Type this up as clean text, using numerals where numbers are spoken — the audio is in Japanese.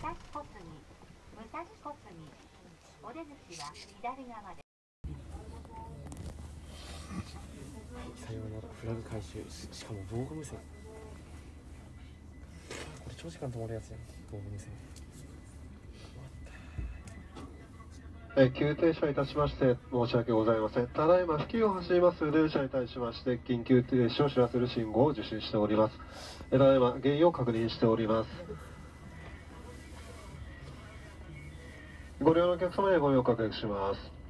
武蔵小杉、武蔵小杉、お出口は左側です。さようなら。フラグ回収。しかも防護無線。これ長時間止まるやつやん。防護無線。急停車いたしまして申し訳ございません。ただいま付近を走ります電車に対しまして緊急停止を知らせる信号を受信しております。ただいま原因を確認しております。ご利用のお客様へご用を確認します。